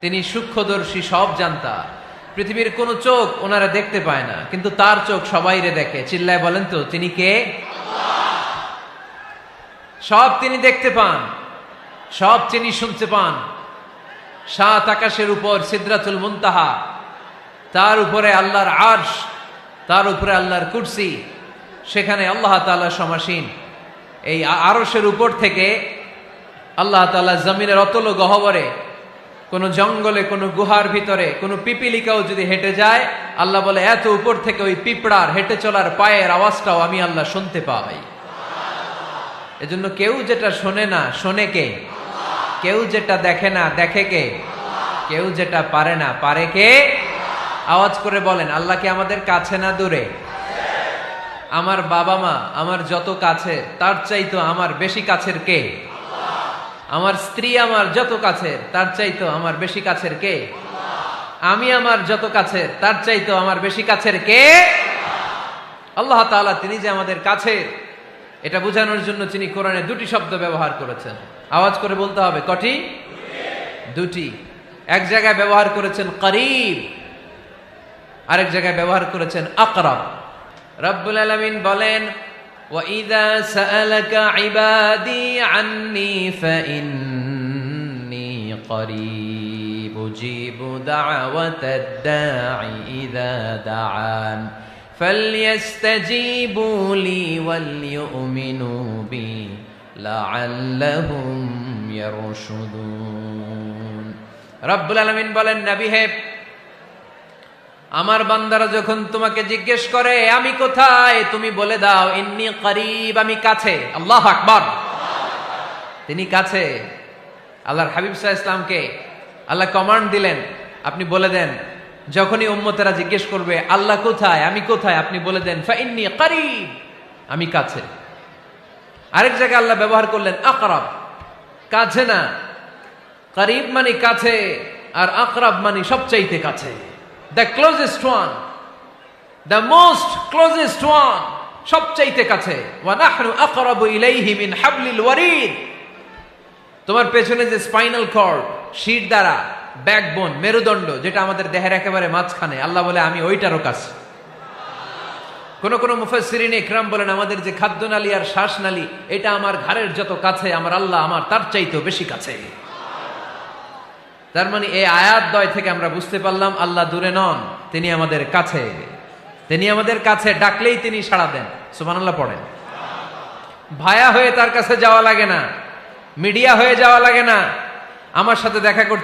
তিনি সূক্ষ্মদর্শী, সব জানতা। পৃথিবীর কোন চোখ ওনারা দেখতে পায় না, কিন্তু তার চোখ সবাইরে দেখে। চিল্লায় বলেন তো তিনি কে? সব তিনি দেখতে পান, সব তিনি শুনতে পান। সাত আকাশের উপর সিদরাতুল মুনতাহা, তার উপরে আল্লাহর আরশ, তার উপরে আল্লাহর কুরসি, সেখানে আল্লাহ তাআলা সমাসীন। এই আরশের উপর থেকে আল্লাহ তাআলা জমিনের অতল গহ্বরে, কোন জঙ্গলে, কোন গুহার ভিতরে কোন পিপিলিকাও যদি হেঁটে যায়, আল্লাহ বলে এত উপর থেকে ওই পিঁপড়ার হেঁটে চলার পায়ের আওয়াজটাও আমি আল্লাহ শুনতে পাই। এজন্য কেউ যেটা শোনে না, শোনে কে? কেউ যেটা দেখে না, দেখে কে? কেউ যেটা পারে না, পারে কে? আওয়াজ করে বলেন, আল্লাহ কি আমাদের কাছে না দূরে? আমার বাবা মা আমার যত কাছে, তার চাইতো আমার বেশি কাছের কে? আমার স্ত্রী আমার যত কাছের, তার চাইতো আমার বেশি কাছের কে? আমি আমার যত কাছের, তার চাইতো আমার বেশি কাছের কে? আল্লাহ তাআলা, তিনি যে আমাদের কাছের, এটা বোঝানোর জন্য তিনি কোরআনে দুটি শব্দ ব্যবহার করেছেন। আওয়াজ করে বলতে হবে, কটি? দুটি। এক জায়গায় ব্যবহার করেছেন করিব, আরেক জায়গায় ব্যবহার করেছেন আকরাব। রব্বুল আলামিন বলেন, وَإِذَا سَأَلَكَ عِبَادِي عَنِّي فَإِنِّي قَرِيبٌ أُجِيبُ دَعْوَةَ الدَّاعِ إِذَا دَعَانِ فَلْيَسْتَجِيبُوا لِي وَلْيُؤْمِنُوا بِي لَعَلَّهُمْ يَرْشُدُونَ। রব্বুল আলামিন বলেন, নবী হে, আমার বান্দারা যখন তোমাকে জিজ্ঞেস করে আমি কোথায়, তুমি বলে দাও ইন্নী করিব, আমি কাছে। আল্লাহু আকবার। তিনি কাছে। আল্লাহর হাবিব সাল্লাল্লাহু আলাইহি ওয়াসাল্লামকে আল্লাহ কমান্ড দিলেন, আপনি বলে দেন, যখনই উম্মতেরা জিজ্ঞেস করবে আল্লাহ কোথায়, আমি কোথায়, আপনি বলে দেন ফাইন্নী করিব, আমি কাছে। আরেক জায়গায় আল্লাহ ব্যবহার করলেন আকরাব, কাছে না। করিব মানে কাছে, আর আকরাব মানে সবচাইতে কাছে। The closest one, the most closest one, সবচাইতে কাছে। ওয়া নাহনু আকরাবু ইলাইহি মিন হাবলিল ওয়ারিদ। তোমার পেছনে যে স্পাইনাল কর্ড, শির দ্বারা, ব্যাকবোন, মেরুদণ্ড, যেটা আমাদের দেহের একেবারে মাঝখানে, আল্লাহ বলে আমি ওইটারও কাছে। কোন কোন মুফাসসিরিন ইকরাম বলেন, আমাদের যে খাদ্যনালী আর শ্বাসনালী, এটা আমার ঘাড়ের যত কাছে, আমার আল্লাহ আমার তার চাইতেও বেশি কাছে। তার মানে এই আয়াত দ্বয় থেকে আমরা বুঝতে পারলাম আল্লাহ দূরে নন, তিনি আমাদের কাছে। তিনি আমাদের কাছে, ডাকলেই তিনি সাড়া দেন। সুবহানাল্লাহ পড়েন। ভায়া হয়ে তার কাছে যাওয়া লাগে না, মিডিয়া হয়ে যাওয়া লাগে না, আমার সাথে দেখা করতে